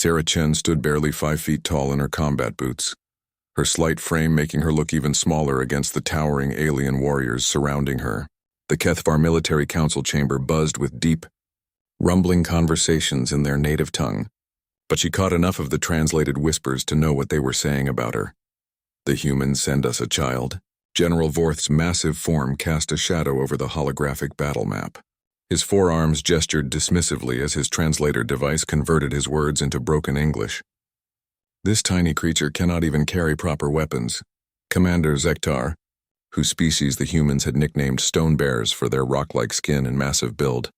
Sarah Chen stood barely 5 feet tall in her combat boots, her slight frame making her look even smaller against the towering alien warriors surrounding her. The Kethvar military council chamber buzzed with deep, rumbling conversations in their native tongue, but she caught enough of the translated whispers to know what they were saying about her. The humans send us a child. General Vorth's massive form cast a shadow over the holographic battle map. His forearms gestured dismissively as his translator device converted his words into broken English. This tiny creature cannot even carry proper weapons. Commander Zektar, whose species the humans had nicknamed stone bears for their rock-like skin and massive build,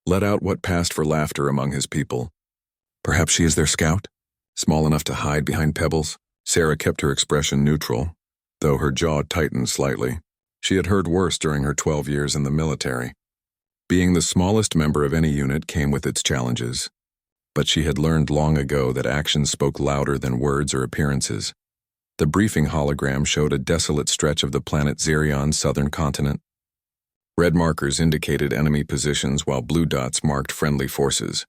let out what passed for laughter among his people. Perhaps she is their scout? Small enough to hide behind pebbles? Sarah kept her expression neutral, though her jaw tightened slightly. She had heard worse during her 12 years in the military. Being the smallest member of any unit came with its challenges, but she had learned long ago that actions spoke louder than words or appearances. The briefing hologram showed a desolate stretch of the planet Xerion's southern continent. Red markers indicated enemy positions while blue dots marked friendly forces.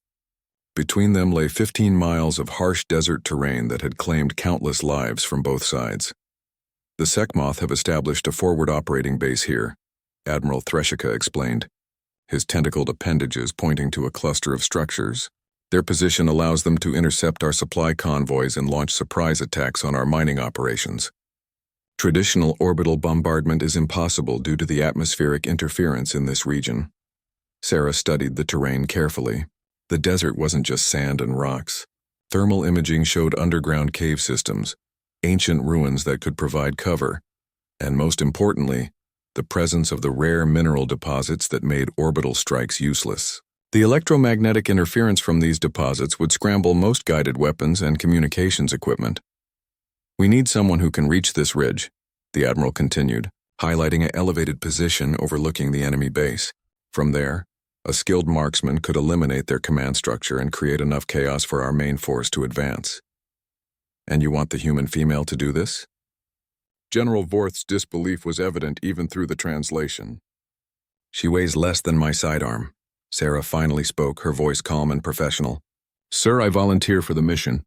Between them lay 15 miles of harsh desert terrain that had claimed countless lives from both sides. The Sekmoth have established a forward operating base here, Admiral Threshika explained, his tentacled appendages pointing to a cluster of structures. Their position allows them to intercept our supply convoys and launch surprise attacks on our mining operations. Traditional orbital bombardment is impossible due to the atmospheric interference in this region. Sarah studied the terrain carefully. The desert wasn't just sand and rocks. Thermal imaging showed underground cave systems, ancient ruins that could provide cover, and most importantly, the presence of the rare mineral deposits that made orbital strikes useless. The electromagnetic interference from these deposits would scramble most guided weapons and communications equipment. We need someone who can reach this ridge, the Admiral continued, highlighting an elevated position overlooking the enemy base. From there, a skilled marksman could eliminate their command structure and create enough chaos for our main force to advance. And you want the human female to do this? General Vorth's disbelief was evident even through the translation. She weighs less than my sidearm. Sarah finally spoke, her voice calm and professional. Sir, I volunteer for the mission.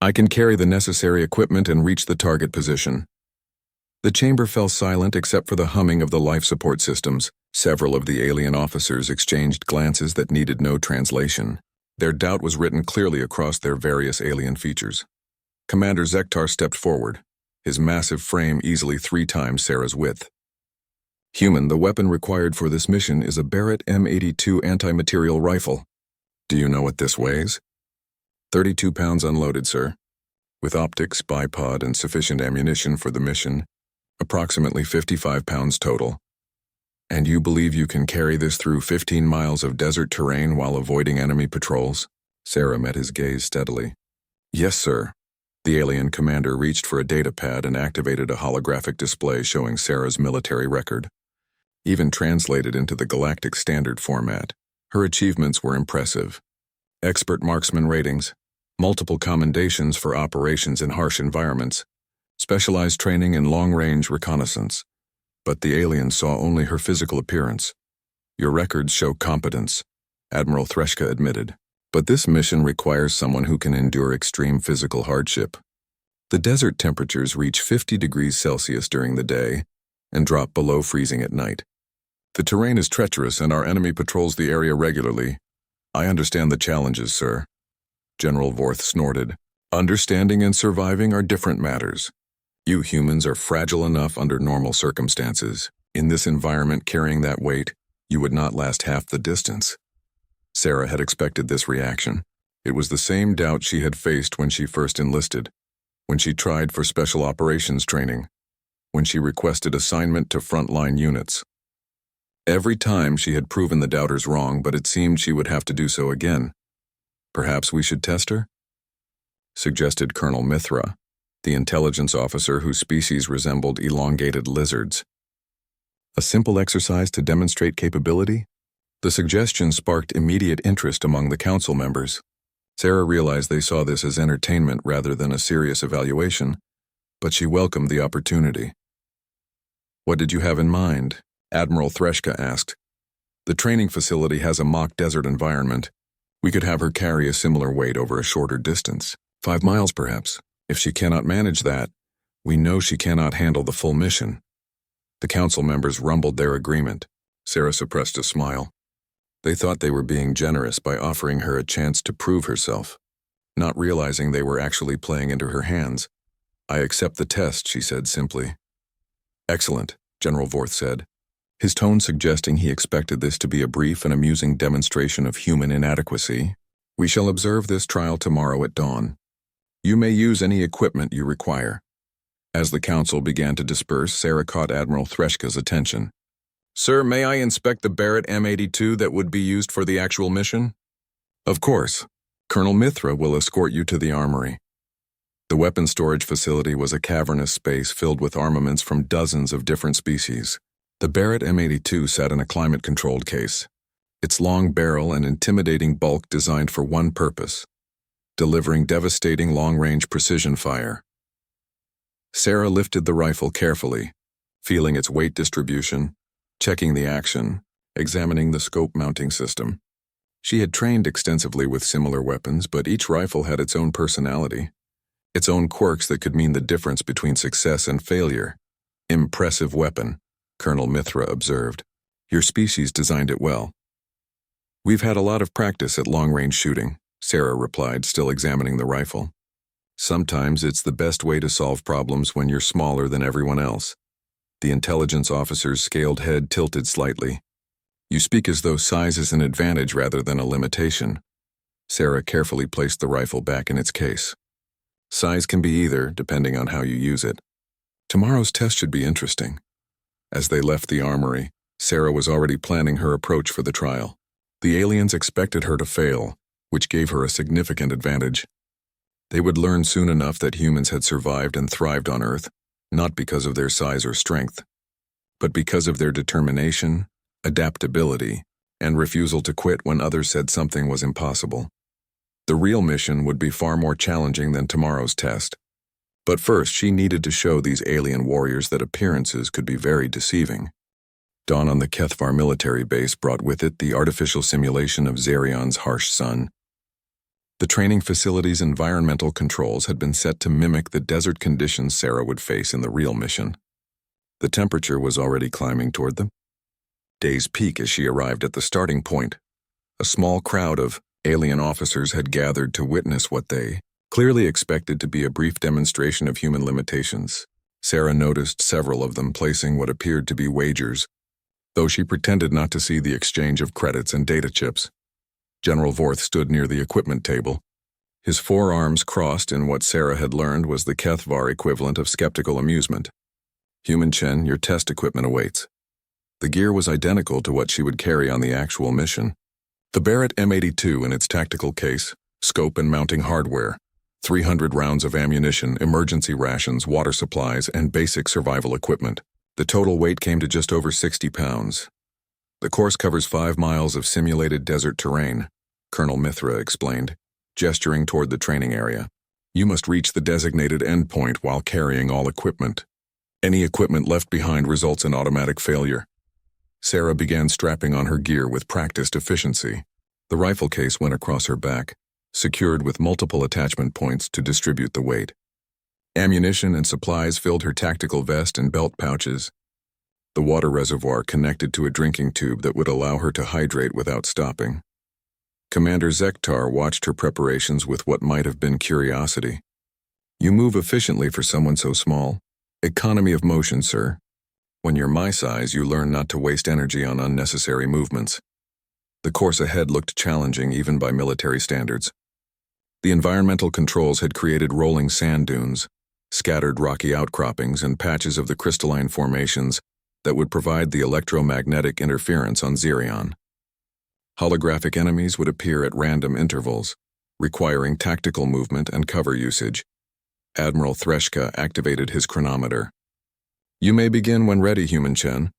I can carry the necessary equipment and reach the target position. The chamber fell silent except for the humming of the life support systems. Several of the alien officers exchanged glances that needed no translation. Their doubt was written clearly across their various alien features. Commander Zektar stepped forward, his massive frame easily 3 times Sarah's width. Human, the weapon required for this mission is a Barrett M82 anti-material rifle. Do you know what this weighs? 32 pounds unloaded, sir. With optics, bipod, and sufficient ammunition for the mission, approximately 55 pounds total. And you believe you can carry this through 15 miles of desert terrain while avoiding enemy patrols? Sarah met his gaze steadily. Yes, sir. The alien commander reached for a data pad and activated a holographic display showing Sarah's military record. Even translated into the galactic standard format, her achievements were impressive. Expert marksman ratings, multiple commendations for operations in harsh environments, specialized training in long-range reconnaissance. But the alien saw only her physical appearance. Your records show competence, Admiral Threshika admitted. But this mission requires someone who can endure extreme physical hardship. The desert temperatures reach 50 degrees Celsius during the day and drop below freezing at night. The terrain is treacherous and our enemy patrols the area regularly. I understand the challenges, sir. General Vorth snorted. Understanding and surviving are different matters. You humans are fragile enough under normal circumstances. In this environment carrying that weight, you would not last half the distance. Sarah had expected this reaction. It was the same doubt she had faced when she first enlisted, when she tried for special operations training, when she requested assignment to frontline units. Every time she had proven the doubters wrong, but it seemed she would have to do so again. Perhaps we should test her? Suggested Colonel Mithra, the intelligence officer whose species resembled elongated lizards. A simple exercise to demonstrate capability? The suggestion sparked immediate interest among the council members. Sarah realized they saw this as entertainment rather than a serious evaluation, but she welcomed the opportunity. What did you have in mind? Admiral Threshika asked. The training facility has a mock desert environment. We could have her carry a similar weight over a shorter distance, 5 miles perhaps. If she cannot manage that, we know she cannot handle the full mission." The council members rumbled their agreement. Sarah suppressed a smile. They thought they were being generous by offering her a chance to prove herself, not realizing they were actually playing into her hands. "I accept the test," she said simply. "Excellent," General Vorth said, his tone suggesting he expected this to be a brief and amusing demonstration of human inadequacy. "We shall observe this trial tomorrow at dawn. You may use any equipment you require." As the council began to disperse, Sarah caught Admiral Threshka's attention. "Sir, may I inspect the Barrett M82 that would be used for the actual mission?" "Of course. Colonel Mithra will escort you to the armory." The weapon storage facility was a cavernous space filled with armaments from dozens of different species. The Barrett M82 sat in a climate-controlled case, its long barrel and intimidating bulk designed for one purpose: delivering devastating long-range precision fire. Sarah lifted the rifle carefully, feeling its weight distribution, checking the action, examining the scope mounting system. She had trained extensively with similar weapons, but each rifle had its own personality, its own quirks that could mean the difference between success and failure. "Impressive weapon," Colonel Mithra observed. "Your species designed it well." "We've had a lot of practice at long-range shooting," Sarah replied, still examining the rifle. "Sometimes it's the best way to solve problems when you're smaller than everyone else." The intelligence officer's scaled head tilted slightly. "You speak as though size is an advantage rather than a limitation." Sarah carefully placed the rifle back in its case. "Size can be either, depending on how you use it. Tomorrow's test should be interesting." As they left the armory, Sarah was already planning her approach for the trial. The aliens expected her to fail, which gave her a significant advantage. They would learn soon enough that humans had survived and thrived on Earth, not because of their size or strength, but because of their determination, adaptability, and refusal to quit when others said something was impossible. The real mission would be far more challenging than tomorrow's test. But first, she needed to show these alien warriors that appearances could be very deceiving. Dawn on the Kethvar military base brought with it the artificial simulation of Xerion's harsh sun. The training facility's environmental controls had been set to mimic the desert conditions Sarah would face in the real mission. The temperature was already climbing toward the day's peak as she arrived at the starting point. A small crowd of alien officers had gathered to witness what they clearly expected to be a brief demonstration of human limitations. Sarah noticed several of them placing what appeared to be wagers, though she pretended not to see the exchange of credits and data chips. General Vorth stood near the equipment table, his forearms crossed in what Sarah had learned was the Kethvar equivalent of skeptical amusement. "Human Chen, your test equipment awaits." The gear was identical to what she would carry on the actual mission. The Barrett M82 in its tactical case, scope and mounting hardware, 300 rounds of ammunition, emergency rations, water supplies, and basic survival equipment. The total weight came to just over 60 pounds. "The course covers 5 miles of simulated desert terrain," Colonel Mithra explained, gesturing toward the training area. "You must reach the designated endpoint while carrying all equipment. Any equipment left behind results in automatic failure." Sarah began strapping on her gear with practiced efficiency. The rifle case went across her back, secured with multiple attachment points to distribute the weight. Ammunition and supplies filled her tactical vest and belt pouches. The water reservoir connected to a drinking tube that would allow her to hydrate without stopping. Commander Zektar watched her preparations with what might have been curiosity. "You move efficiently for someone so small. Economy of motion, sir. When you're my size, you learn not to waste energy on unnecessary movements." The course ahead looked challenging even by military standards. The environmental controls had created rolling sand dunes, scattered rocky outcroppings, and patches of the crystalline formations that would provide the electromagnetic interference on Xerion. Holographic enemies would appear at random intervals, requiring tactical movement and cover usage. Admiral Threshka activated his chronometer. "You may begin when ready, Human Chen."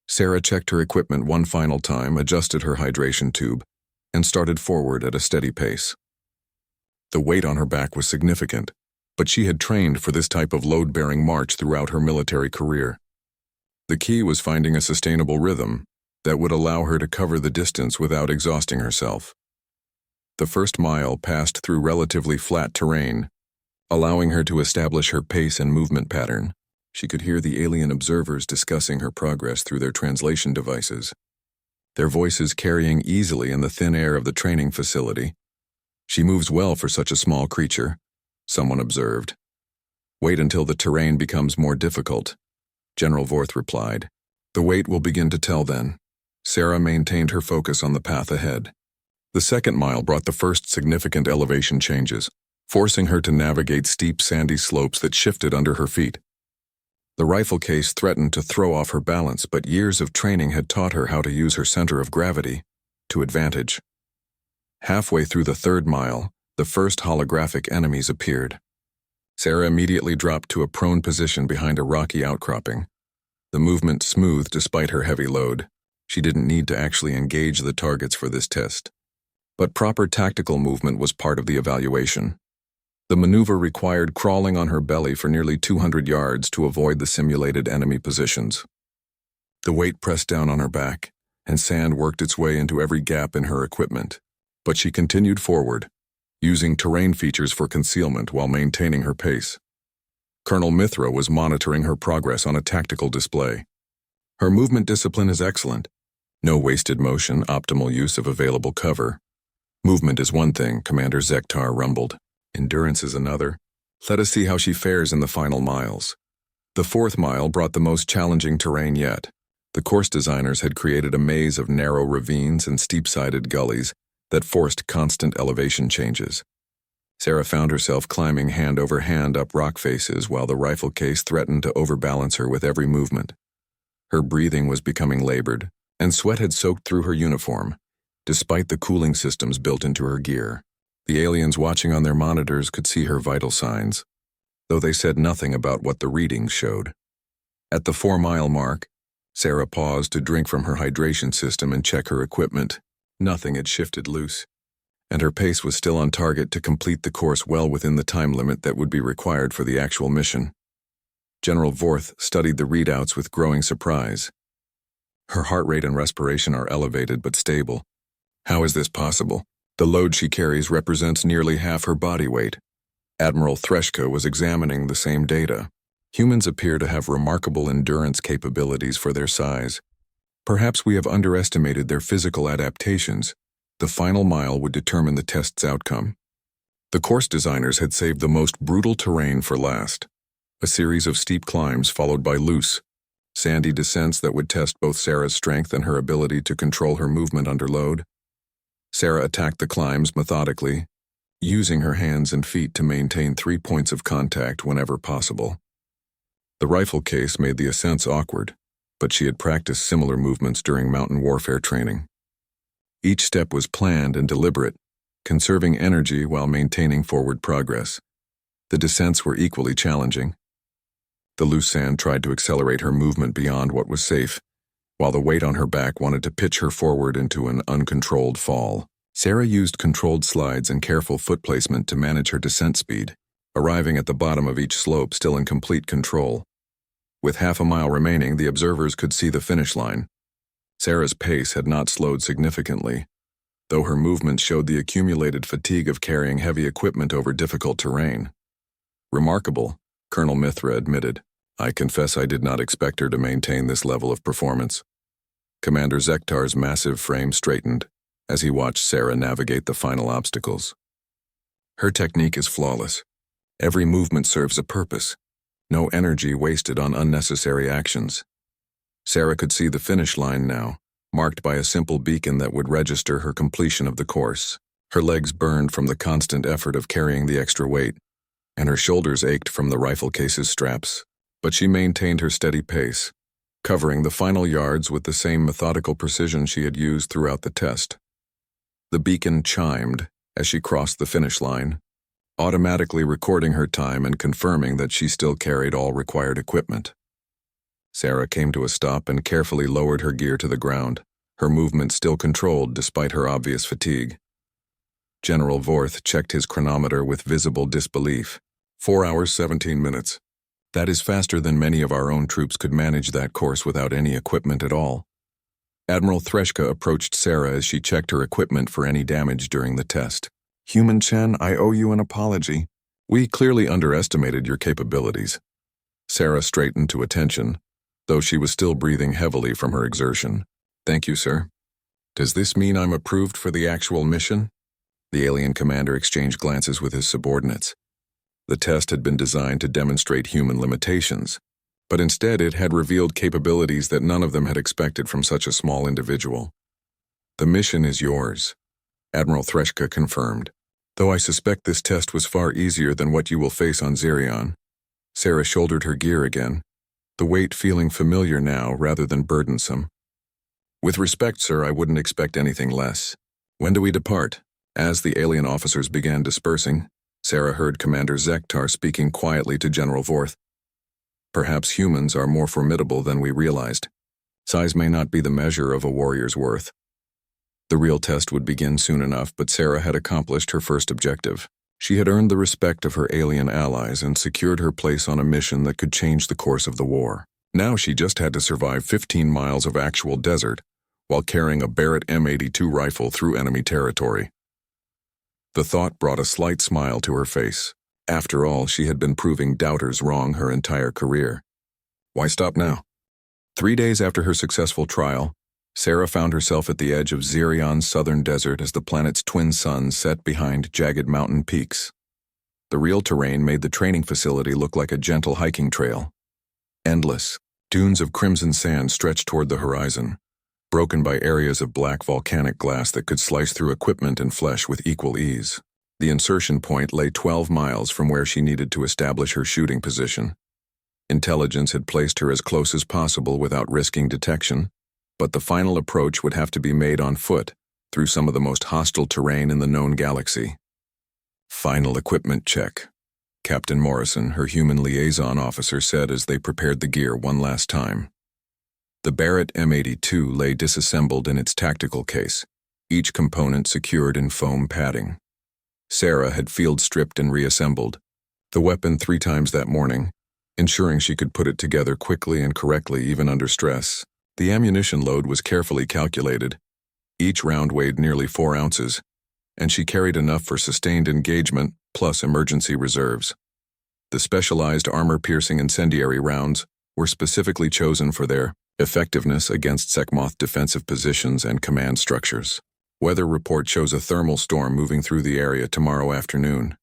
Sarah checked her equipment one final time, adjusted her hydration tube, and started forward at a steady pace. The weight on her back was significant, but she had trained for this type of load-bearing march throughout her military career. The key was finding a sustainable rhythm that would allow her to cover the distance without exhausting herself. The first mile passed through relatively flat terrain, allowing her to establish her pace and movement pattern. She could hear the alien observers discussing her progress through their translation devices, their voices carrying easily in the thin air of the training facility. "She moves well for such a small creature," someone observed. "Wait until the terrain becomes more difficult," General Vorth replied. "The wait will begin to tell then." Sarah maintained her focus on the path ahead. The second mile brought the first significant elevation changes, forcing her to navigate steep sandy slopes that shifted under her feet. The rifle case threatened to throw off her balance, but years of training had taught her how to use her center of gravity to advantage. Halfway through the third mile, the first holographic enemies appeared. Sarah immediately dropped to a prone position behind a rocky outcropping. The movement smooth despite her heavy load. She didn't need to actually engage the targets for this test. But proper tactical movement was part of the evaluation. The maneuver required crawling on her belly for nearly 200 yards to avoid the simulated enemy positions. The weight pressed down on her back, and sand worked its way into every gap in her equipment. But she continued forward, using terrain features for concealment while maintaining her pace. Colonel Mithra was monitoring her progress on a tactical display. "Her movement discipline is excellent. No wasted motion, optimal use of available cover. Movement is one thing," Commander Zektar rumbled. "Endurance is another. Let us see how she fares in the final miles." The fourth mile brought the most challenging terrain yet. The course designers had created a maze of narrow ravines and steep-sided gullies that forced constant elevation changes. Sarah found herself climbing hand over hand up rock faces while the rifle case threatened to overbalance her with every movement. Her breathing was becoming labored, and sweat had soaked through her uniform, despite the cooling systems built into her gear. The aliens watching on their monitors could see her vital signs, though they said nothing about what the readings showed. At the 4-mile mark, Sarah paused to drink from her hydration system and check her equipment. Nothing had shifted loose, and her pace was still on target to complete the course well within the time limit that would be required for the actual mission. General Vorth studied the readouts with growing surprise. Her heart rate and respiration are elevated but stable. How is this possible? The load she carries represents nearly half her body weight. Admiral Threshka was examining the same data. Humans appear to have remarkable endurance capabilities for their size. Perhaps we have underestimated their physical adaptations. The final mile would determine the test's outcome. The course designers had saved the most brutal terrain for last. A series of steep climbs followed by loose, sandy descents that would test both Sarah's strength and her ability to control her movement under load. Sarah attacked the climbs methodically, using her hands and feet to maintain 3 points of contact whenever possible. The rifle case made the ascents awkward, but she had practiced similar movements during mountain warfare training. Each step was planned and deliberate, conserving energy while maintaining forward progress. The descents were equally challenging. The loose sand tried to accelerate her movement beyond what was safe, while the weight on her back wanted to pitch her forward into an uncontrolled fall. Sarah used controlled slides and careful foot placement to manage her descent speed, arriving at the bottom of each slope still in complete control. With half a mile remaining, the observers could see the finish line. Sarah's pace had not slowed significantly, though her movement showed the accumulated fatigue of carrying heavy equipment over difficult terrain. "Remarkable," Colonel Mithra admitted. "I confess I did not expect her to maintain this level of performance." Commander Zektar's massive frame straightened as he watched Sarah navigate the final obstacles. "Her technique is flawless. Every movement serves a purpose. No energy wasted on unnecessary actions." Sarah could see the finish line now, marked by a simple beacon that would register her completion of the course. Her legs burned from the constant effort of carrying the extra weight, and her shoulders ached from the rifle case's straps. But she maintained her steady pace, covering the final yards with the same methodical precision she had used throughout the test. The beacon chimed as she crossed the finish line, automatically recording her time and confirming that she still carried all required equipment. Sarah came to a stop and carefully lowered her gear to the ground, her movement still controlled despite her obvious fatigue. General Vorth checked his chronometer with visible disbelief. 4 hours, 17 minutes. That is faster than many of our own troops could manage that course without any equipment at all. Admiral Threshka approached Sarah as she checked her equipment for any damage during the test. Human Chen, I owe you an apology. We clearly underestimated your capabilities. Sarah straightened to attention, though she was still breathing heavily from her exertion. Thank you, sir. Does this mean I'm approved for the actual mission? The alien commander exchanged glances with his subordinates. The test had been designed to demonstrate human limitations, but instead it had revealed capabilities that none of them had expected from such a small individual. The mission is yours, Admiral Threshka confirmed, though I suspect this test was far easier than what you will face on Xerion. Sarah shouldered her gear again, the weight feeling familiar now rather than burdensome. With respect, sir, I wouldn't expect anything less. When do we depart? As the alien officers began dispersing, Sarah heard Commander Zektar speaking quietly to General Vorth. Perhaps humans are more formidable than we realized. Size may not be the measure of a warrior's worth. The real test would begin soon enough, but Sarah had accomplished her first objective. She had earned the respect of her alien allies and secured her place on a mission that could change the course of the war. Now she just had to survive 15 miles of actual desert while carrying a Barrett M82 rifle through enemy territory. The thought brought a slight smile to her face. After all, she had been proving doubters wrong her entire career. Why stop now? 3 days after her successful trial, Sarah found herself at the edge of Xerion's southern desert as the planet's twin suns set behind jagged mountain peaks. The real terrain made the training facility look like a gentle hiking trail. Endless, dunes of crimson sand stretched toward the horizon, broken by areas of black volcanic glass that could slice through equipment and flesh with equal ease. The insertion point lay 12 miles from where she needed to establish her shooting position. Intelligence had placed her as close as possible without risking detection, but the final approach would have to be made on foot, through some of the most hostile terrain in the known galaxy. Final equipment check, Captain Morrison, her human liaison officer, said as they prepared the gear one last time. The Barrett M82 lay disassembled in its tactical case, each component secured in foam padding. Sarah had field stripped and reassembled the weapon 3 times that morning, ensuring she could put it together quickly and correctly even under stress. The ammunition load was carefully calculated. Each round weighed nearly 4 ounces, and she carried enough for sustained engagement plus emergency reserves. The specialized armor-piercing incendiary rounds were specifically chosen for their effectiveness against Sekhmoth defensive positions and command structures. Weather report shows a thermal storm moving through the area tomorrow afternoon,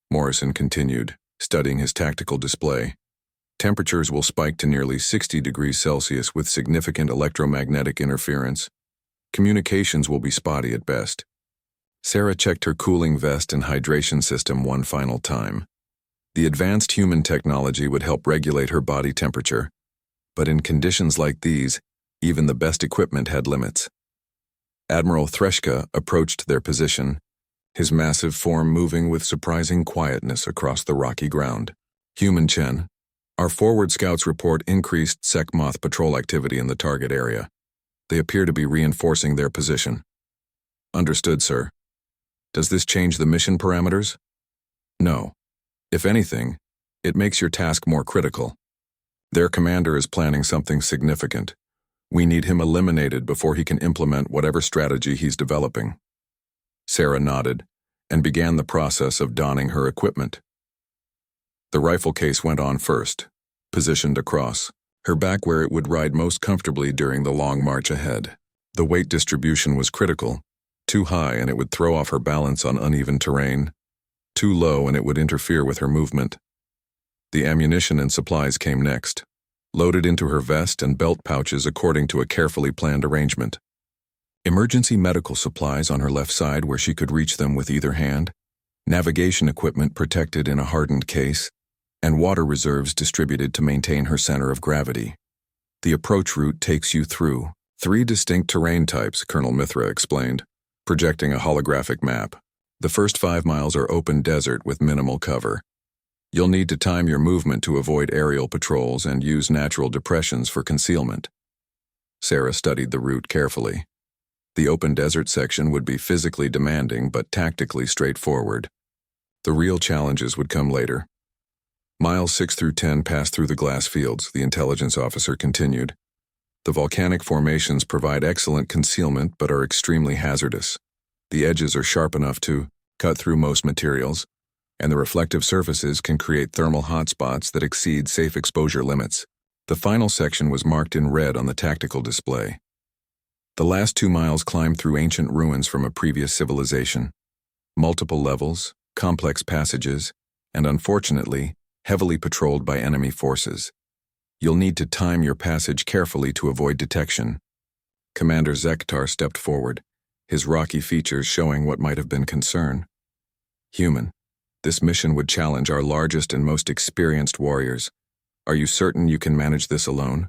Morrison continued, studying his tactical display. Temperatures will spike to nearly 60 degrees Celsius with significant electromagnetic interference. Communications will be spotty at best. Sarah checked her cooling vest and hydration system one final time. The advanced human technology would help regulate her body temperature, but in conditions like these, even the best equipment had limits. Admiral Threshka approached their position, his massive form moving with surprising quietness across the rocky ground. Human Chen, our forward scouts report increased Sekhmoth patrol activity in the target area. They appear to be reinforcing their position. Understood, sir. Does this change the mission parameters? No. If anything, it makes your task more critical. Their commander is planning something significant. We need him eliminated before he can implement whatever strategy he's developing. Sarah nodded and began the process of donning her equipment. The rifle case went on first, positioned across, her back where it would ride most comfortably during the long march ahead. The weight distribution was critical. Too high and it would throw off her balance on uneven terrain. Too low and it would interfere with her movement. The ammunition and supplies came next, loaded into her vest and belt pouches according to a carefully planned arrangement. Emergency medical supplies on her left side where she could reach them with either hand, navigation equipment protected in a hardened case, and water reserves distributed to maintain her center of gravity. The approach route takes you through 3 distinct terrain types, Colonel Mithra explained, projecting a holographic map. The first 5 miles are open desert with minimal cover. You'll need to time your movement to avoid aerial patrols and use natural depressions for concealment. Sarah studied the route carefully. The open desert section would be physically demanding but tactically straightforward. The real challenges would come later. Miles 6 through 10 passed through the glass fields, the intelligence officer continued. The volcanic formations provide excellent concealment but are extremely hazardous. The edges are sharp enough to cut through most materials, and the reflective surfaces can create thermal hotspots that exceed safe exposure limits. The final section was marked in red on the tactical display. The last 2 miles climbed through ancient ruins from a previous civilization. Multiple levels, complex passages, and unfortunately, heavily patrolled by enemy forces. You'll need to time your passage carefully to avoid detection. Commander Zektar stepped forward, his rocky features showing what might have been concern. Human, this mission would challenge our largest and most experienced warriors. Are you certain you can manage this alone?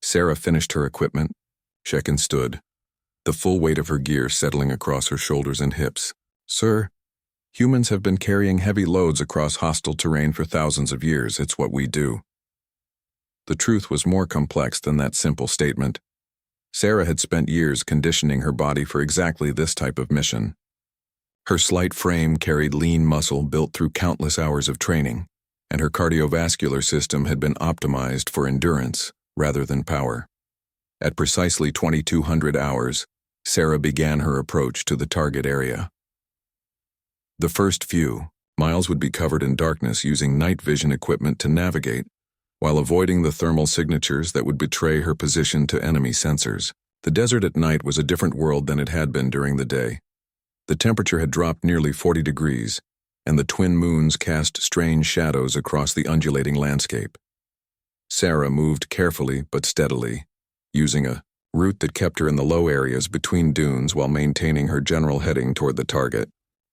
Sarah finished her equipment. Shekin stood, the full weight of her gear settling across her shoulders and hips. Sir, humans have been carrying heavy loads across hostile terrain for thousands of years. It's what we do. The truth was more complex than that simple statement. Sarah had spent years conditioning her body for exactly this type of mission. Her slight frame carried lean muscle built through countless hours of training, and her cardiovascular system had been optimized for endurance rather than power. At precisely 2200 hours, Sarah began her approach to the target area. The first few miles would be covered in darkness using night vision equipment to navigate, while avoiding the thermal signatures that would betray her position to enemy sensors. The desert at night was a different world than it had been during the day. The temperature had dropped nearly 40 degrees, and the twin moons cast strange shadows across the undulating landscape. Sarah moved carefully but steadily, using a route that kept her in the low areas between dunes while maintaining her general heading toward the target.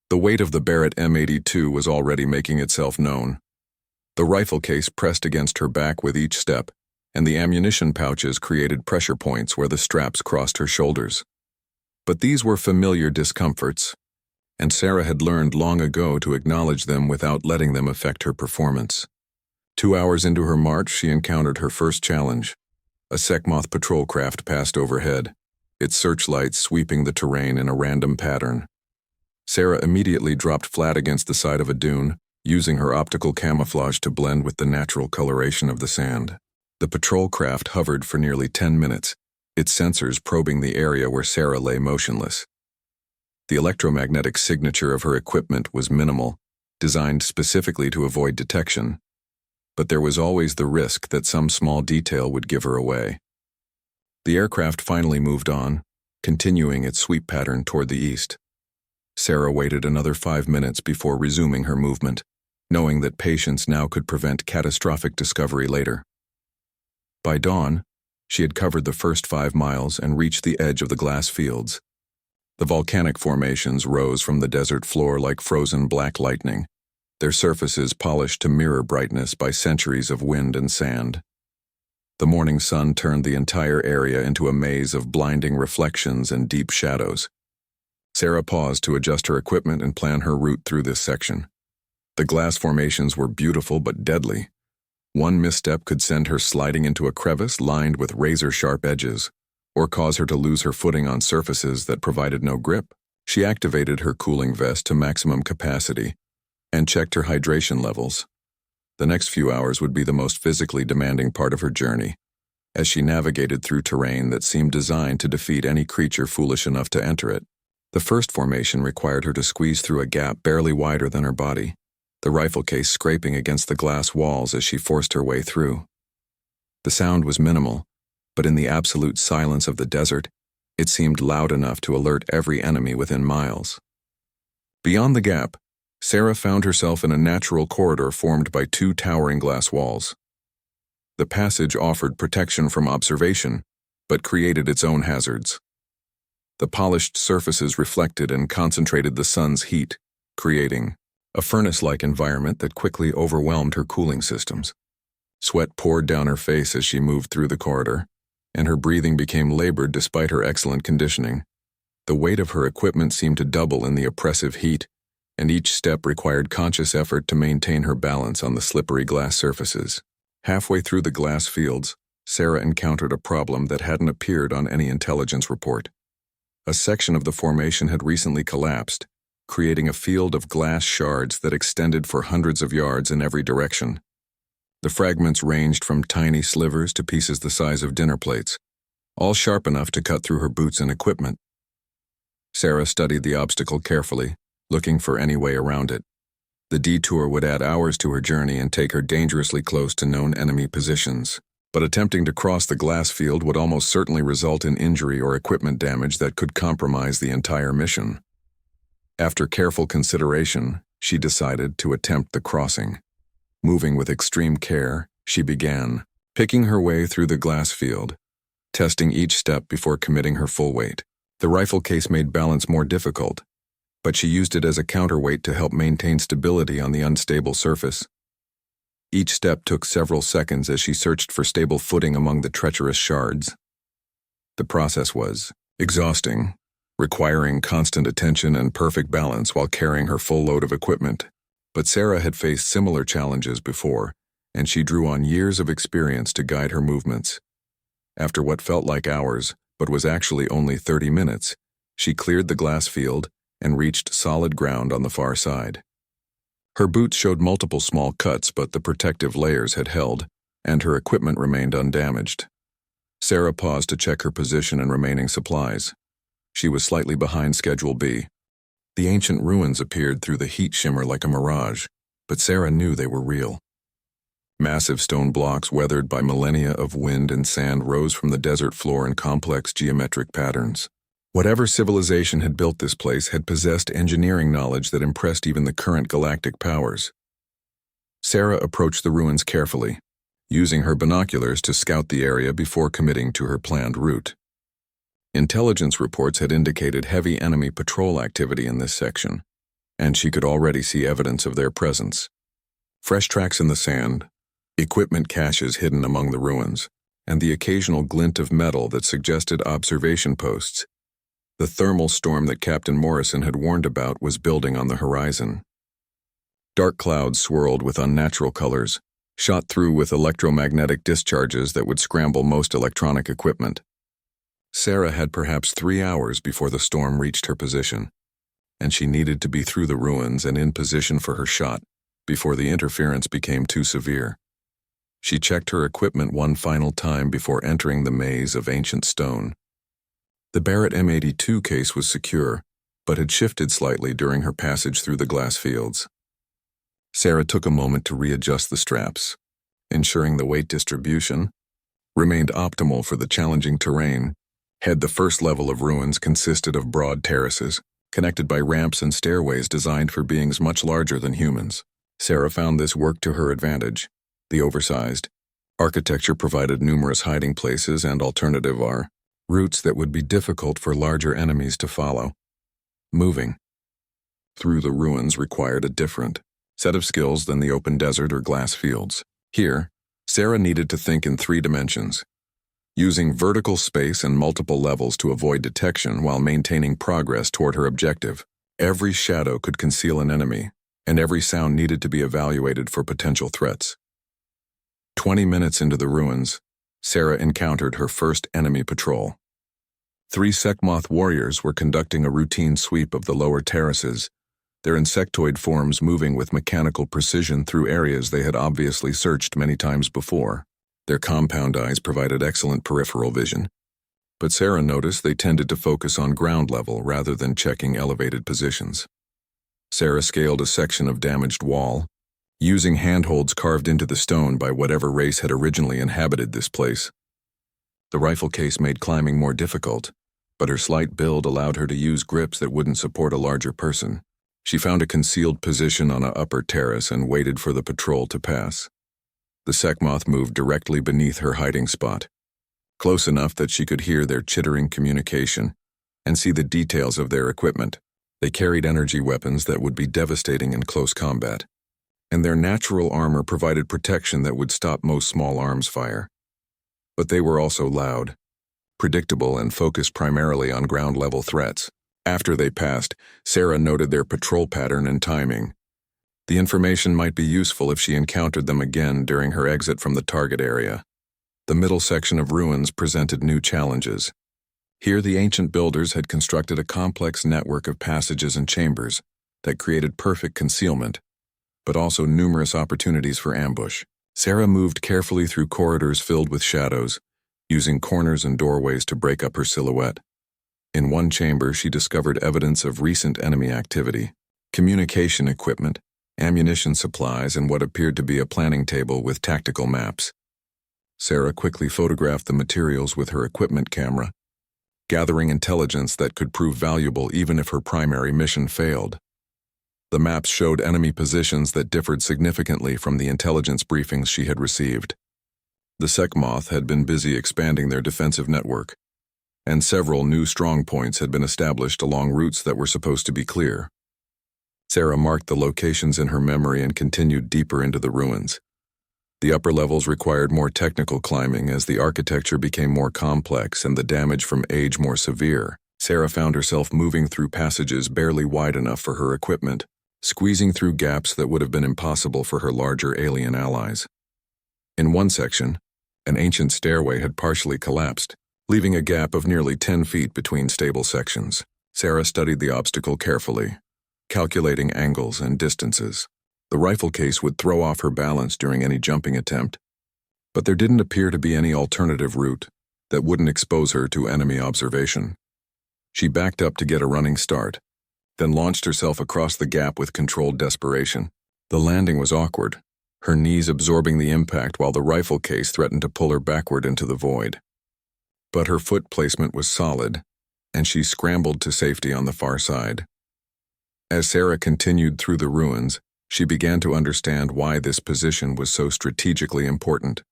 The weight of the Barrett M82 was already making itself known. The rifle case pressed against her back with each step, and the ammunition pouches created pressure points where the straps crossed her shoulders. But these were familiar discomforts, and Sarah had learned long ago to acknowledge them without letting them affect her performance. 2 hours into her march, she encountered her first challenge. A Sekhmoth patrol craft passed overhead, its searchlights sweeping the terrain in a random pattern. Sarah immediately dropped flat against the side of a dune, using her optical camouflage to blend with the natural coloration of the sand. The patrol craft hovered for nearly 10 minutes, its sensors probing the area where Sarah lay motionless. The electromagnetic signature of her equipment was minimal, designed specifically to avoid detection. But there was always the risk that some small detail would give her away. The aircraft finally moved on, continuing its sweep pattern toward the east. Sarah waited another 5 minutes before resuming her movement, knowing that patience now could prevent catastrophic discovery later. By dawn, she had covered the first 5 miles and reached the edge of the glass fields. The volcanic formations rose from the desert floor like frozen black lightning, their surfaces polished to mirror brightness by centuries of wind and sand. The morning sun turned the entire area into a maze of blinding reflections and deep shadows. Sarah paused to adjust her equipment and plan her route through this section. The glass formations were beautiful but deadly. One misstep could send her sliding into a crevice lined with razor-sharp edges, or cause her to lose her footing on surfaces that provided no grip. She activated her cooling vest to maximum capacity and checked her hydration levels. The next few hours would be the most physically demanding part of her journey, as she navigated through terrain that seemed designed to defeat any creature foolish enough to enter it. The first formation required her to squeeze through a gap barely wider than her body, the rifle case scraping against the glass walls as she forced her way through. The sound was minimal, but in the absolute silence of the desert, it seemed loud enough to alert every enemy within miles. Beyond the gap, Sarah found herself in a natural corridor formed by 2 towering glass walls. The passage offered protection from observation, but created its own hazards. The polished surfaces reflected and concentrated the sun's heat, creating a furnace-like environment that quickly overwhelmed her cooling systems. Sweat poured down her face as she moved through the corridor, and her breathing became labored despite her excellent conditioning. The weight of her equipment seemed to double in the oppressive heat, and each step required conscious effort to maintain her balance on the slippery glass surfaces. Halfway through the glass fields, Sarah encountered a problem that hadn't appeared on any intelligence report. A section of the formation had recently collapsed, creating a field of glass shards that extended for hundreds of yards in every direction. The fragments ranged from tiny slivers to pieces the size of dinner plates, all sharp enough to cut through her boots and equipment. Sarah studied the obstacle carefully, looking for any way around it. The detour would add hours to her journey and take her dangerously close to known enemy positions. But attempting to cross the glass field would almost certainly result in injury or equipment damage that could compromise the entire mission. After careful consideration, she decided to attempt the crossing. Moving with extreme care, she began, picking her way through the glass field, testing each step before committing her full weight. The rifle case made balance more difficult, but she used it as a counterweight to help maintain stability on the unstable surface. Each step took several seconds as she searched for stable footing among the treacherous shards. The process was exhausting, requiring constant attention and perfect balance while carrying her full load of equipment. But Sarah had faced similar challenges before, and she drew on years of experience to guide her movements. After what felt like hours, but was actually only 30 minutes, she cleared the glass field and reached solid ground on the far side. Her boots showed multiple small cuts, but the protective layers had held, and her equipment remained undamaged. Sarah paused to check her position and remaining supplies. She was slightly behind Schedule B. The ancient ruins appeared through the heat shimmer like a mirage, but Sarah knew they were real. Massive stone blocks weathered by millennia of wind and sand rose from the desert floor in complex geometric patterns. Whatever civilization had built this place had possessed engineering knowledge that impressed even the current galactic powers. Sarah approached the ruins carefully, using her binoculars to scout the area before committing to her planned route. Intelligence reports had indicated heavy enemy patrol activity in this section, and she could already see evidence of their presence. Fresh tracks in the sand, equipment caches hidden among the ruins, and the occasional glint of metal that suggested observation posts. The thermal storm that Captain Morrison had warned about was building on the horizon. Dark clouds swirled with unnatural colors, shot through with electromagnetic discharges that would scramble most electronic equipment. Sarah had perhaps 3 hours before the storm reached her position, and she needed to be through the ruins and in position for her shot before the interference became too severe. She checked her equipment one final time before entering the maze of ancient stone. The Barrett M82 case was secure, but had shifted slightly during her passage through the glass fields. Sarah took a moment to readjust the straps, ensuring the weight distribution remained optimal for the challenging terrain. The first level of ruins consisted of broad terraces, connected by ramps and stairways designed for beings much larger than humans. Sarah found this worked to her advantage. The oversized architecture provided numerous hiding places and alternative routes that would be difficult for larger enemies to follow. Moving through the ruins required a different set of skills than the open desert or glass fields. Here, Sarah needed to think in 3 dimensions, using vertical space and multiple levels to avoid detection while maintaining progress toward her objective. Every shadow could conceal an enemy, and every sound needed to be evaluated for potential threats. 20 minutes into the ruins, Sarah encountered her first enemy patrol. 3 Sekhmoth warriors were conducting a routine sweep of the lower terraces, their insectoid forms moving with mechanical precision through areas they had obviously searched many times before. Their compound eyes provided excellent peripheral vision, but Sarah noticed they tended to focus on ground level rather than checking elevated positions. Sarah scaled a section of damaged wall, using handholds carved into the stone by whatever race had originally inhabited this place. The rifle case made climbing more difficult, but her slight build allowed her to use grips that wouldn't support a larger person. She found a concealed position on an upper terrace and waited for the patrol to pass. The Sekhmoth moved directly beneath her hiding spot, close enough that she could hear their chittering communication and see the details of their equipment. They carried energy weapons that would be devastating in close combat, and their natural armor provided protection that would stop most small arms fire. But they were also loud, predictable, and focused primarily on ground-level threats. After they passed, Sarah noted their patrol pattern and timing. The information might be useful if she encountered them again during her exit from the target area. The middle section of ruins presented new challenges. Here the ancient builders had constructed a complex network of passages and chambers that created perfect concealment, but also numerous opportunities for ambush. Sarah moved carefully through corridors filled with shadows, using corners and doorways to break up her silhouette. In one chamber, she discovered evidence of recent enemy activity: communication equipment, ammunition supplies, and what appeared to be a planning table with tactical maps. Sarah quickly photographed the materials with her equipment camera, gathering intelligence that could prove valuable even if her primary mission failed. The maps showed enemy positions that differed significantly from the intelligence briefings she had received. The Sekmoth had been busy expanding their defensive network, and several new strongpoints had been established along routes that were supposed to be clear. Sarah marked the locations in her memory and continued deeper into the ruins. The upper levels required more technical climbing as the architecture became more complex and the damage from age more severe. Sarah found herself moving through passages barely wide enough for her equipment, squeezing through gaps that would have been impossible for her larger alien allies. In one section, an ancient stairway had partially collapsed, leaving a gap of nearly 10 feet between stable sections. Sarah studied the obstacle carefully, calculating angles and distances. The rifle case would throw off her balance during any jumping attempt, but there didn't appear to be any alternative route that wouldn't expose her to enemy observation. She backed up to get a running start, then launched herself across the gap with controlled desperation. The landing was awkward, her knees absorbing the impact while the rifle case threatened to pull her backward into the void. But her foot placement was solid, and she scrambled to safety on the far side. As Sarah continued through the ruins, she began to understand why this position was so strategically important.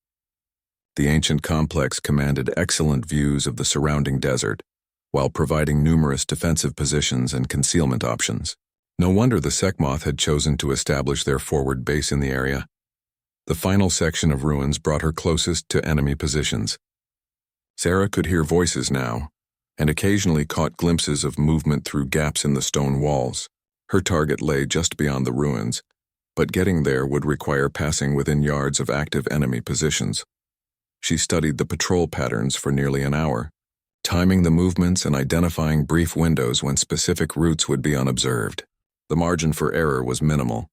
The ancient complex commanded excellent views of the surrounding desert, while providing numerous defensive positions and concealment options. No wonder the Sekmoth had chosen to establish their forward base in the area. The final section of ruins brought her closest to enemy positions. Sarah could hear voices now, and occasionally caught glimpses of movement through gaps in the stone walls. Her target lay just beyond the ruins, but getting there would require passing within yards of active enemy positions. She studied the patrol patterns for nearly an hour, timing the movements and identifying brief windows when specific routes would be unobserved. The margin for error was minimal.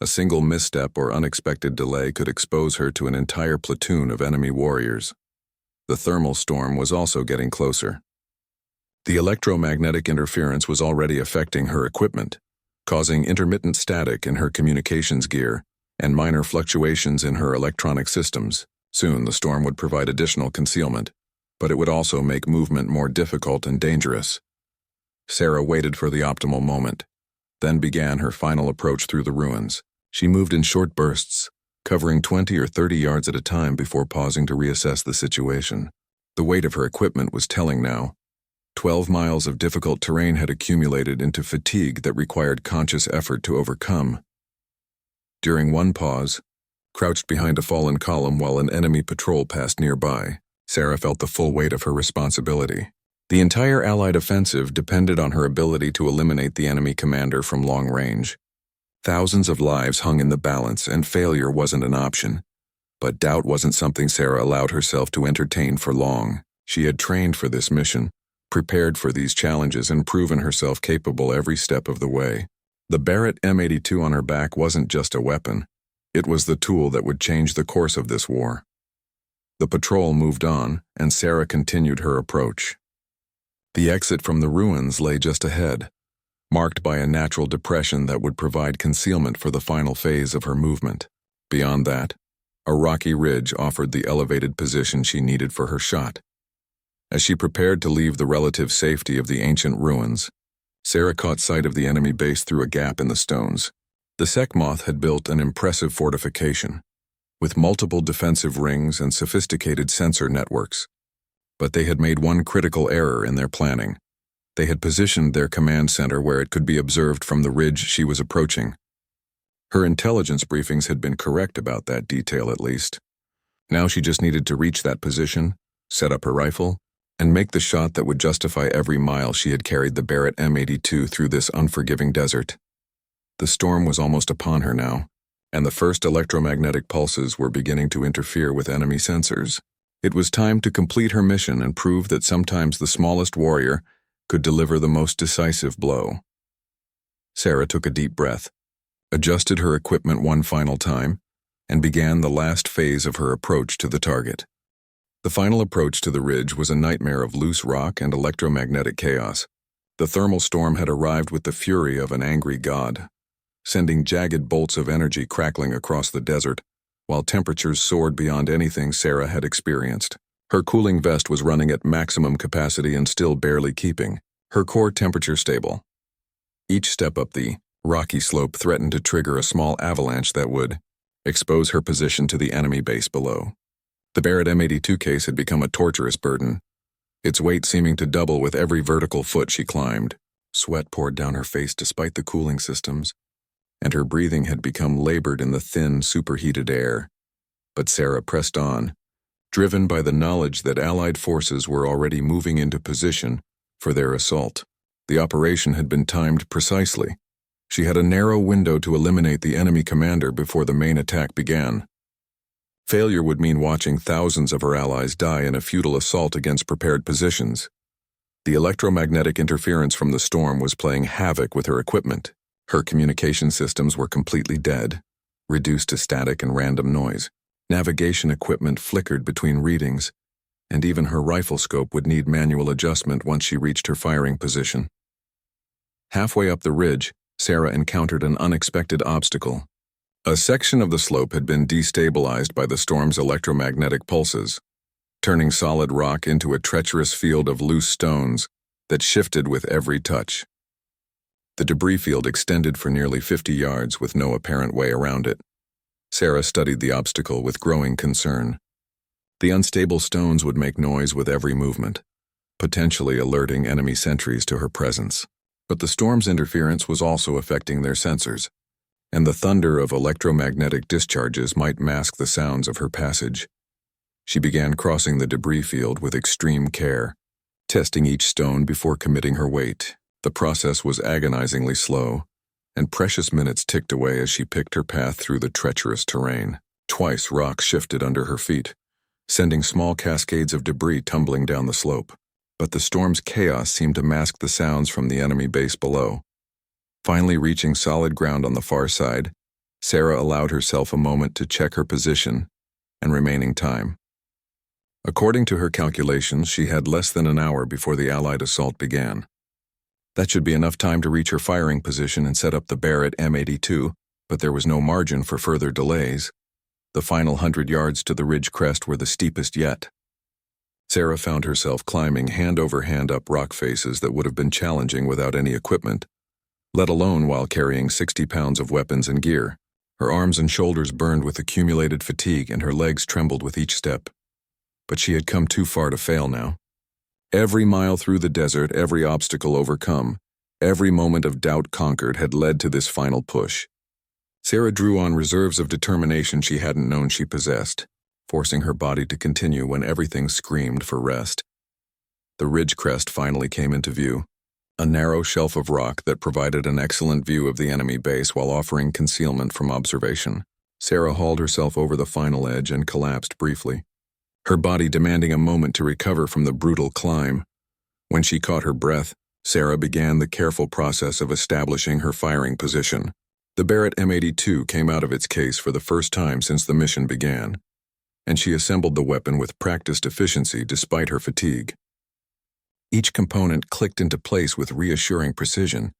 A single misstep or unexpected delay could expose her to an entire platoon of enemy warriors. The thermal storm was also getting closer. The electromagnetic interference was already affecting her equipment, causing intermittent static in her communications gear and minor fluctuations in her electronic systems. Soon the storm would provide additional concealment, but it would also make movement more difficult and dangerous. Sarah waited for the optimal moment, then began her final approach through the ruins. She moved in short bursts, covering 20 or 30 yards at a time before pausing to reassess the situation. The weight of her equipment was telling now. 12 miles of difficult terrain had accumulated into fatigue that required conscious effort to overcome. During one pause, crouched behind a fallen column while an enemy patrol passed nearby, Sarah felt the full weight of her responsibility. The entire Allied offensive depended on her ability to eliminate the enemy commander from long range. Thousands of lives hung in the balance, and failure wasn't an option. But doubt wasn't something Sarah allowed herself to entertain for long. She had trained for this mission, prepared for these challenges, and proven herself capable every step of the way. The Barrett M82 on her back wasn't just a weapon. It was the tool that would change the course of this war. The patrol moved on, and Sarah continued her approach. The exit from the ruins lay just ahead, marked by a natural depression that would provide concealment for the final phase of her movement. Beyond that, a rocky ridge offered the elevated position she needed for her shot. As she prepared to leave the relative safety of the ancient ruins, Sarah caught sight of the enemy base through a gap in the stones. The Sekmoth had built an impressive fortification, with multiple defensive rings and sophisticated sensor networks. But they had made one critical error in their planning. They had positioned their command center where it could be observed from the ridge she was approaching. Her intelligence briefings had been correct about that detail at least. Now she just needed to reach that position, set up her rifle, and make the shot that would justify every mile she had carried the Barrett M82 through this unforgiving desert. The storm was almost upon her now, and the first electromagnetic pulses were beginning to interfere with enemy sensors. It was time to complete her mission and prove that sometimes the smallest warrior could deliver the most decisive blow. Sarah took a deep breath, adjusted her equipment one final time, and began the last phase of her approach to the target. The final approach to the ridge was a nightmare of loose rock and electromagnetic chaos. The thermal storm had arrived with the fury of an angry god, sending jagged bolts of energy crackling across the desert, while temperatures soared beyond anything Sarah had experienced. Her cooling vest was running at maximum capacity and still barely keeping her core temperature stable. Each step up the rocky slope threatened to trigger a small avalanche that would expose her position to the enemy base below. The Barrett M82 case had become a torturous burden, its weight seeming to double with every vertical foot she climbed. Sweat poured down her face despite the cooling systems, and her breathing had become labored in the thin, superheated air. But Sarah pressed on, driven by the knowledge that Allied forces were already moving into position for their assault. The operation had been timed precisely. She had a narrow window to eliminate the enemy commander before the main attack began. Failure would mean watching thousands of her allies die in a futile assault against prepared positions. The electromagnetic interference from the storm was playing havoc with her equipment. Her communication systems were completely dead, reduced to static and random noise. Navigation equipment flickered between readings, and even her rifle scope would need manual adjustment once she reached her firing position. Halfway up the ridge, Sarah encountered an unexpected obstacle. A section of the slope had been destabilized by the storm's electromagnetic pulses, turning solid rock into a treacherous field of loose stones that shifted with every touch. The debris field extended for nearly 50 yards with no apparent way around it. Sarah studied the obstacle with growing concern. The unstable stones would make noise with every movement, potentially alerting enemy sentries to her presence. But the storm's interference was also affecting their sensors, and the thunder of electromagnetic discharges might mask the sounds of her passage. She began crossing the debris field with extreme care, testing each stone before committing her weight. The process was agonizingly slow, and precious minutes ticked away as she picked her path through the treacherous terrain. Twice rock shifted under her feet, sending small cascades of debris tumbling down the slope. But the storm's chaos seemed to mask the sounds from the enemy base below. Finally reaching solid ground on the far side, Sarah allowed herself a moment to check her position and remaining time. According to her calculations, she had less than an hour before the Allied assault began. That should be enough time to reach her firing position and set up the Barrett M82, but there was no margin for further delays. The final 100 yards to the ridge crest were the steepest yet. Sarah found herself climbing hand over hand up rock faces that would have been challenging without any equipment, let alone while carrying 60 pounds of weapons and gear. Her arms and shoulders burned with accumulated fatigue and her legs trembled with each step. But she had come too far to fail now. Every mile through the desert, every obstacle overcome, every moment of doubt conquered had led to this final push. Sarah drew on reserves of determination she hadn't known she possessed, forcing her body to continue when everything screamed for rest. The ridge crest finally came into view, a narrow shelf of rock that provided an excellent view of the enemy base while offering concealment from observation. Sarah hauled herself over the final edge and collapsed briefly, her body demanding a moment to recover from the brutal climb. When she caught her breath, Sarah began the careful process of establishing her firing position. The Barrett M82 came out of its case for the first time since the mission began, and she assembled the weapon with practiced efficiency despite her fatigue. Each component clicked into place with reassuring precision,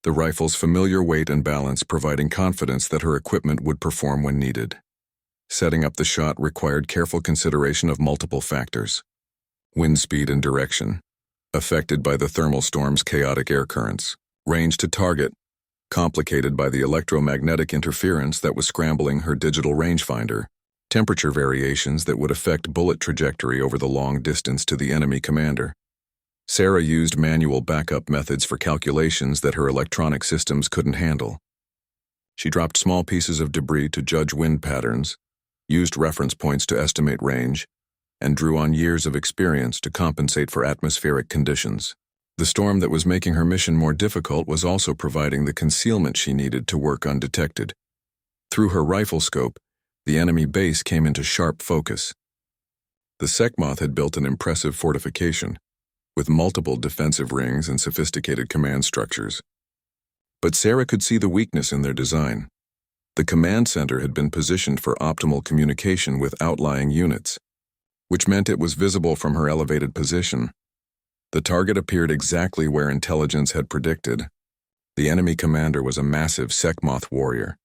the rifle's familiar weight and balance providing confidence that her equipment would perform when needed. Setting up the shot required careful consideration of multiple factors: wind speed and direction, affected by the thermal storm's chaotic air currents; range to target, complicated by the electromagnetic interference that was scrambling her digital rangefinder; temperature variations that would affect bullet trajectory over the long distance to the enemy commander. Sarah used manual backup methods for calculations that her electronic systems couldn't handle. She dropped small pieces of debris to judge wind patterns, used reference points to estimate range, and drew on years of experience to compensate for atmospheric conditions. The storm that was making her mission more difficult was also providing the concealment she needed to work undetected. Through her rifle scope, the enemy base came into sharp focus. The Sekhmoth had built an impressive fortification, with multiple defensive rings and sophisticated command structures. But Sarah could see the weakness in their design. The command center had been positioned for optimal communication with outlying units, which meant it was visible from her elevated position. The target appeared exactly where intelligence had predicted. The enemy commander was a massive Sekhmoth warrior,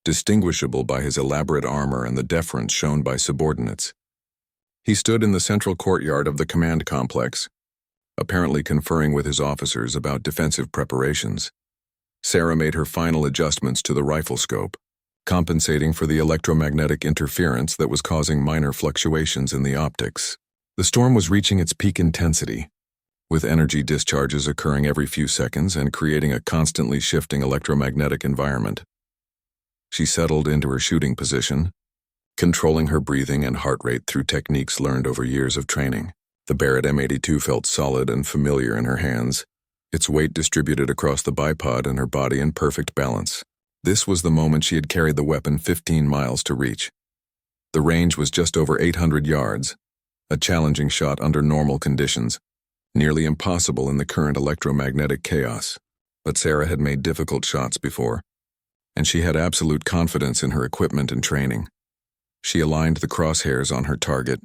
distinguishable by his elaborate armor and the deference shown by subordinates. He stood in the central courtyard of the command complex, apparently conferring with his officers about defensive preparations. Sarah made her final adjustments to the rifle scope, compensating for the electromagnetic interference that was causing minor fluctuations in the optics. The storm was reaching its peak intensity, with energy discharges occurring every few seconds and creating a constantly shifting electromagnetic environment. She settled into her shooting position, controlling her breathing and heart rate through techniques learned over years of training. The Barrett M82 felt solid and familiar in her hands, its weight distributed across the bipod and her body in perfect balance. This was the moment she had carried the weapon 15 miles to reach. The range was just over 800 yards, a challenging shot under normal conditions, nearly impossible in the current electromagnetic chaos. But Sarah had made difficult shots before, and she had absolute confidence in her equipment and training. She aligned the crosshairs on her target,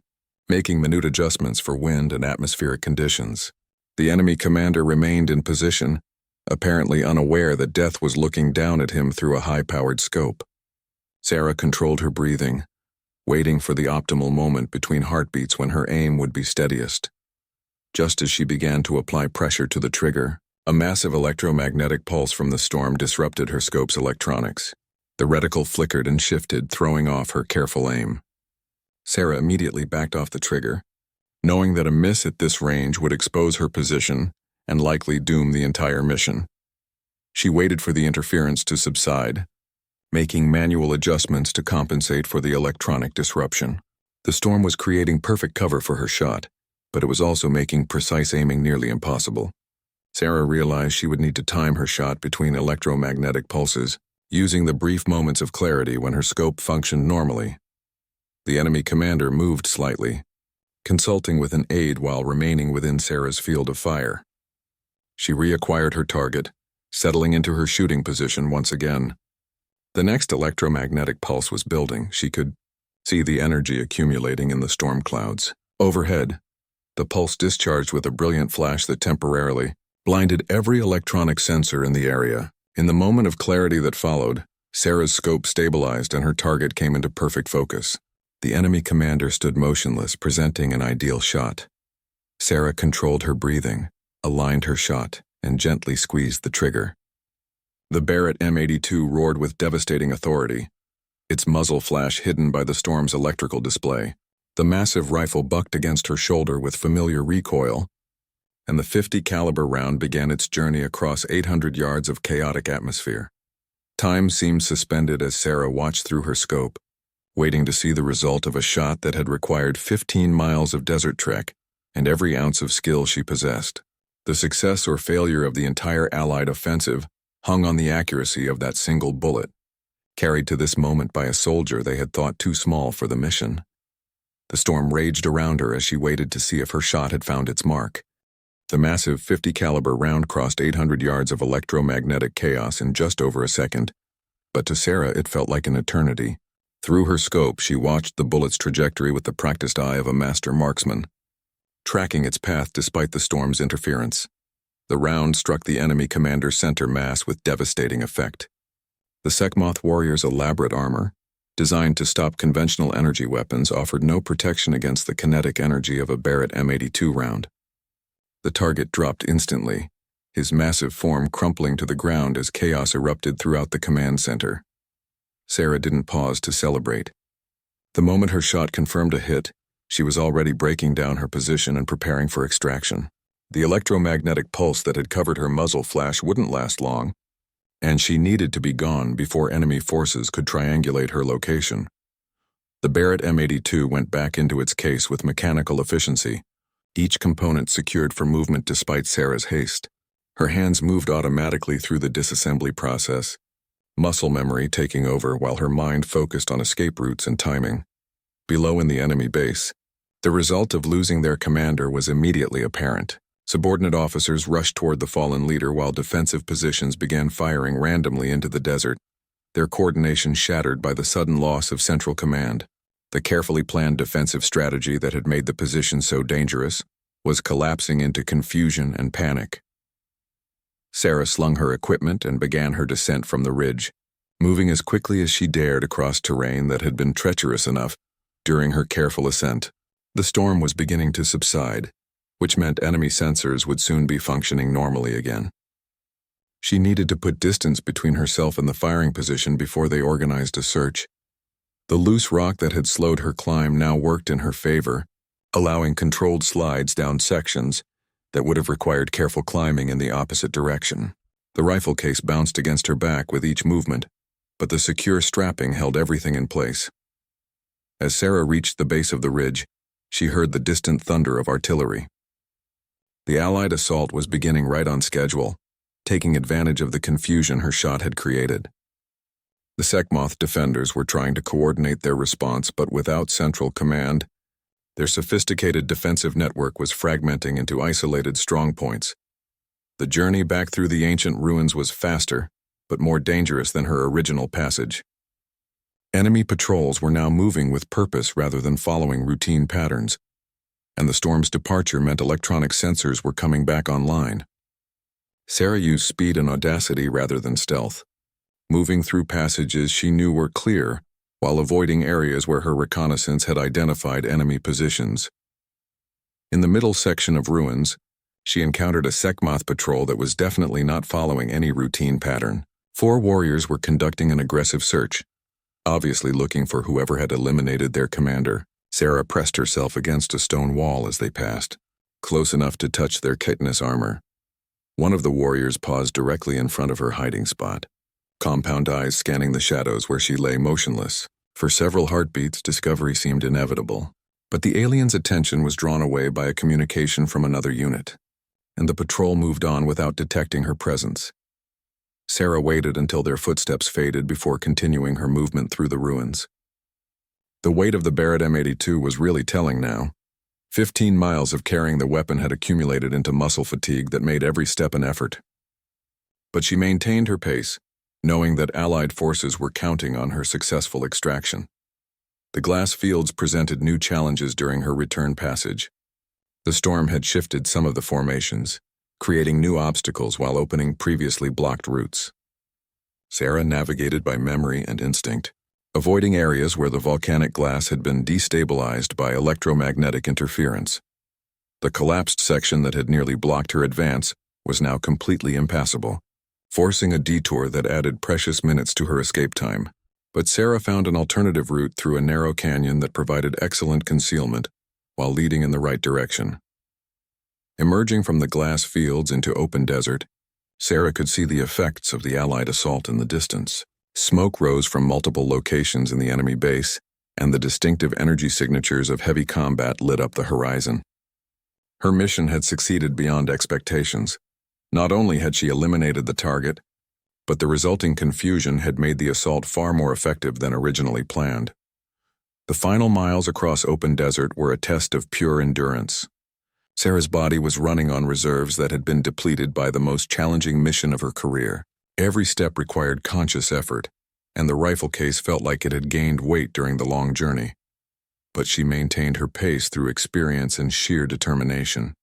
making minute adjustments for wind and atmospheric conditions. The enemy commander remained in position, apparently unaware that death was looking down at him through a high-powered scope. Sarah controlled her breathing, waiting for the optimal moment between heartbeats when her aim would be steadiest. Just as she began to apply pressure to the trigger, a massive electromagnetic pulse from the storm disrupted her scope's electronics. The reticle flickered and shifted, throwing off her careful aim. Sarah immediately backed off the trigger, knowing that a miss at this range would expose her position and likely doom the entire mission. She waited for the interference to subside, making manual adjustments to compensate for the electronic disruption. The storm was creating perfect cover for her shot, but it was also making precise aiming nearly impossible. Sarah realized she would need to time her shot between electromagnetic pulses, using the brief moments of clarity when her scope functioned normally. The enemy commander moved slightly, consulting with an aide while remaining within Sarah's field of fire. She reacquired her target, settling into her shooting position once again. The next electromagnetic pulse was building. She could see the energy accumulating in the storm clouds. Overhead, the pulse discharged with a brilliant flash that temporarily blinded every electronic sensor in the area. In the moment of clarity that followed, Sarah's scope stabilized and her target came into perfect focus. The enemy commander stood motionless, presenting an ideal shot. Sarah controlled her breathing, aligned her shot, and gently squeezed the trigger. The Barrett M82 roared with devastating authority, its muzzle flash hidden by the storm's electrical display. The massive rifle bucked against her shoulder with familiar recoil, and the .50 caliber round began its journey across 800 yards of chaotic atmosphere. Time seemed suspended as Sarah watched through her scope, waiting to see the result of a shot that had required 15 miles of desert trek and every ounce of skill she possessed. The success or failure of the entire Allied offensive hung on the accuracy of that single bullet, carried to this moment by a soldier they had thought too small for the mission. The storm raged around her as she waited to see if her shot had found its mark. The massive .50 caliber round crossed 800 yards of electromagnetic chaos in just over a second, but to Sarah it felt like an eternity. Through her scope, she watched the bullet's trajectory with the practiced eye of a master marksman, tracking its path despite the storm's interference. The round struck the enemy commander's center mass with devastating effect. The Sekhmoth warrior's elaborate armor, designed to stop conventional energy weapons, offered no protection against the kinetic energy of a Barrett M82 round. The target dropped instantly, his massive form crumpling to the ground as chaos erupted throughout the command center. Sarah didn't pause to celebrate. The moment her shot confirmed a hit, she was already breaking down her position and preparing for extraction. The electromagnetic pulse that had covered her muzzle flash wouldn't last long, and she needed to be gone before enemy forces could triangulate her location. The Barrett M82 went back into its case with mechanical efficiency, each component secured for movement despite Sarah's haste. Her hands moved automatically through the disassembly process, muscle memory taking over while her mind focused on escape routes and timing. Below in the enemy base, the result of losing their commander was immediately apparent. Subordinate officers rushed toward the fallen leader while defensive positions began firing randomly into the desert, their coordination shattered by the sudden loss of central command. The carefully planned defensive strategy that had made the position so dangerous was collapsing into confusion and panic. Sarah slung her equipment and began her descent from the ridge, moving as quickly as she dared across terrain that had been treacherous enough during her careful ascent. The storm was beginning to subside, which meant enemy sensors would soon be functioning normally again. She needed to put distance between herself and the firing position before they organized a search. The loose rock that had slowed her climb now worked in her favor, allowing controlled slides down sections that would have required careful climbing in the opposite direction. The rifle case bounced against her back with each movement, but the secure strapping held everything in place. As Sarah reached the base of the ridge, she heard the distant thunder of artillery. The Allied assault was beginning right on schedule, taking advantage of the confusion her shot had created. The Sekhmoth defenders were trying to coordinate their response, but without central command, their sophisticated defensive network was fragmenting into isolated strongpoints. The journey back through the ancient ruins was faster, but more dangerous than her original passage. Enemy patrols were now moving with purpose rather than following routine patterns, and the storm's departure meant electronic sensors were coming back online. Sarah used speed and audacity rather than stealth, moving through passages she knew were clear while avoiding areas where her reconnaissance had identified enemy positions. In the middle section of ruins, she encountered a Sekhmoth patrol that was definitely not following any routine pattern. 4 warriors were conducting an aggressive search, obviously looking for whoever had eliminated their commander. Sarah pressed herself against a stone wall as they passed, close enough to touch their chitinous armor. One of the warriors paused directly in front of her hiding spot, compound eyes scanning the shadows where she lay motionless. For several heartbeats, discovery seemed inevitable, but the alien's attention was drawn away by a communication from another unit, and the patrol moved on without detecting her presence. Sarah waited until their footsteps faded before continuing her movement through the ruins. The weight of the Barrett M82 was really telling now. 15 miles of carrying the weapon had accumulated into muscle fatigue that made every step an effort. But she maintained her pace, knowing that Allied forces were counting on her successful extraction. The glass fields presented new challenges during her return passage. The storm had shifted some of the formations, creating new obstacles while opening previously blocked routes. Sarah navigated by memory and instinct, avoiding areas where the volcanic glass had been destabilized by electromagnetic interference. The collapsed section that had nearly blocked her advance was now completely impassable, forcing a detour that added precious minutes to her escape time. But Sarah found an alternative route through a narrow canyon that provided excellent concealment while leading in the right direction. Emerging from the glass fields into open desert, Sarah could see the effects of the Allied assault in the distance. Smoke rose from multiple locations in the enemy base, and the distinctive energy signatures of heavy combat lit up the horizon. Her mission had succeeded beyond expectations. Not only had she eliminated the target, but the resulting confusion had made the assault far more effective than originally planned. The final miles across open desert were a test of pure endurance. Sarah's body was running on reserves that had been depleted by the most challenging mission of her career. Every step required conscious effort, and the rifle case felt like it had gained weight during the long journey. But she maintained her pace through experience and sheer determination.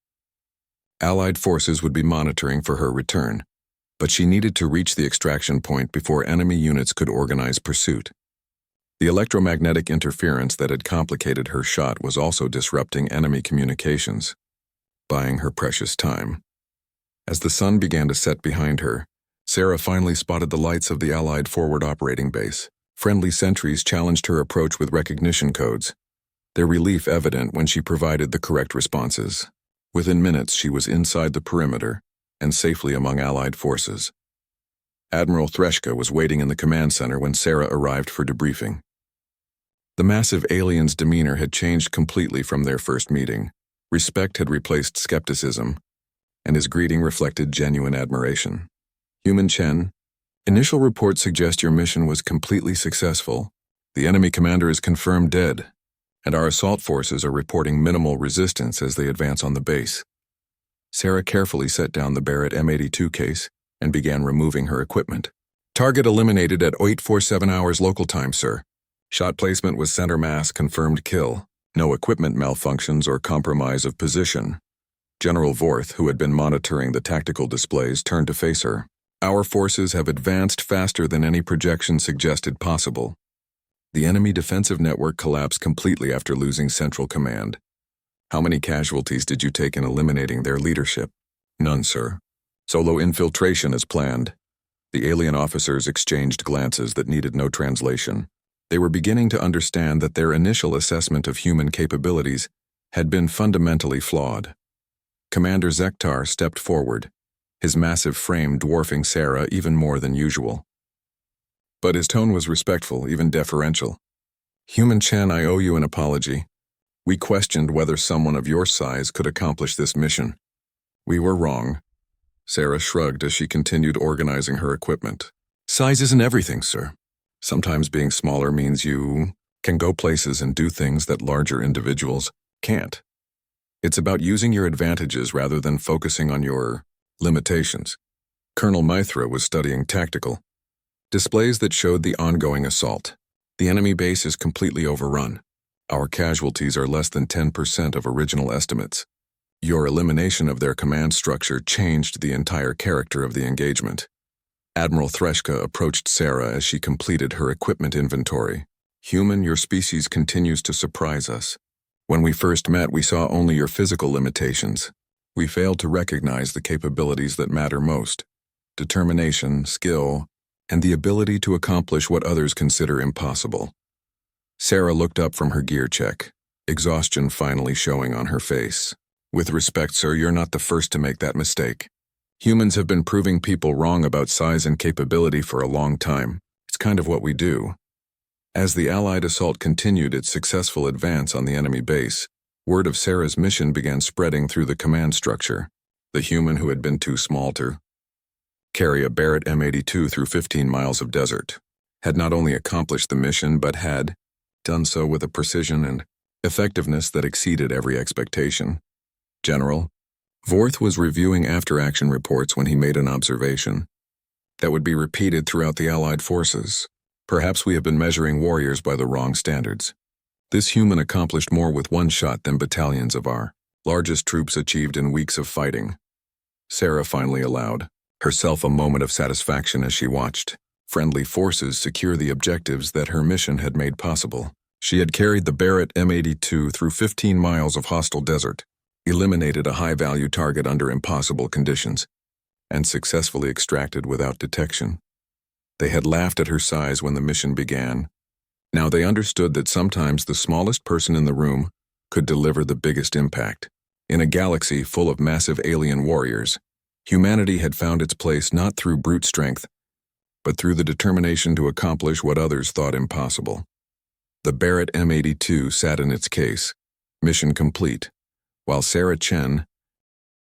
Allied forces would be monitoring for her return, but she needed to reach the extraction point before enemy units could organize pursuit. The electromagnetic interference that had complicated her shot was also disrupting enemy communications, buying her precious time. As the sun began to set behind her, Sarah finally spotted the lights of the Allied forward operating base. Friendly sentries challenged her approach with recognition codes, their relief evident when she provided the correct responses. Within minutes, she was inside the perimeter and safely among Allied forces. Admiral Threshka was waiting in the command center when Sarah arrived for debriefing. The massive alien's demeanor had changed completely from their first meeting. Respect had replaced skepticism, and his greeting reflected genuine admiration. Human Chen, initial reports suggest your mission was completely successful. The enemy commander is confirmed dead, and our assault forces are reporting minimal resistance as they advance on the base. Sarah carefully set down the Barrett M82 case and began removing her equipment. Target eliminated at 8:47 hours local time, sir. Shot placement was center mass, confirmed kill. No equipment malfunctions or compromise of position. General Vorth, who had been monitoring the tactical displays, turned to face her. Our forces have advanced faster than any projection suggested possible. The enemy defensive network collapsed completely after losing central command. How many casualties did you take in eliminating their leadership? None, sir. Solo infiltration as planned. The alien officers exchanged glances that needed no translation. They were beginning to understand that their initial assessment of human capabilities had been fundamentally flawed. Commander Zektar stepped forward, his massive frame dwarfing Sarah even more than usual. But his tone was respectful, even deferential. Human Chen, I owe you an apology. We questioned whether someone of your size could accomplish this mission. We were wrong. Sarah shrugged as she continued organizing her equipment. Size isn't everything, sir. Sometimes being smaller means you can go places and do things that larger individuals can't. It's about using your advantages rather than focusing on your limitations. Colonel Mithra was studying tactical displays that showed the ongoing assault. The enemy base is completely overrun. Our casualties are less than 10% of original estimates. Your elimination of their command structure changed the entire character of the engagement. Admiral Threshka approached Sarah as she completed her equipment inventory. Human, your species continues to surprise us. When we first met, we saw only your physical limitations. We failed to recognize the capabilities that matter most: determination, skill, and the ability to accomplish what others consider impossible. Sarah looked up from her gear check, exhaustion finally showing on her face. With respect, sir, you're not the first to make that mistake. Humans have been proving people wrong about size and capability for a long time. It's kind of what we do. As the Allied assault continued its successful advance on the enemy base, word of Sarah's mission began spreading through the command structure. The human who had been too small to carry a Barrett M82 through 15 miles of desert had not only accomplished the mission but had done so with a precision and effectiveness that exceeded every expectation. General, Vorth was reviewing after-action reports when he made an observation that would be repeated throughout the Allied forces. Perhaps we have been measuring warriors by the wrong standards. This human accomplished more with one shot than battalions of our largest troops achieved in weeks of fighting. Sarah finally allowed herself a moment of satisfaction as she watched friendly forces secure the objectives that her mission had made possible. She had carried the Barrett M82 through 15 miles of hostile desert, eliminated a high-value target under impossible conditions, and successfully extracted without detection. They had laughed at her size when the mission began. Now they understood that sometimes the smallest person in the room could deliver the biggest impact. In a galaxy full of massive alien warriors, humanity had found its place not through brute strength, but through the determination to accomplish what others thought impossible. The Barrett M82 sat in its case, mission complete, while Sarah Chen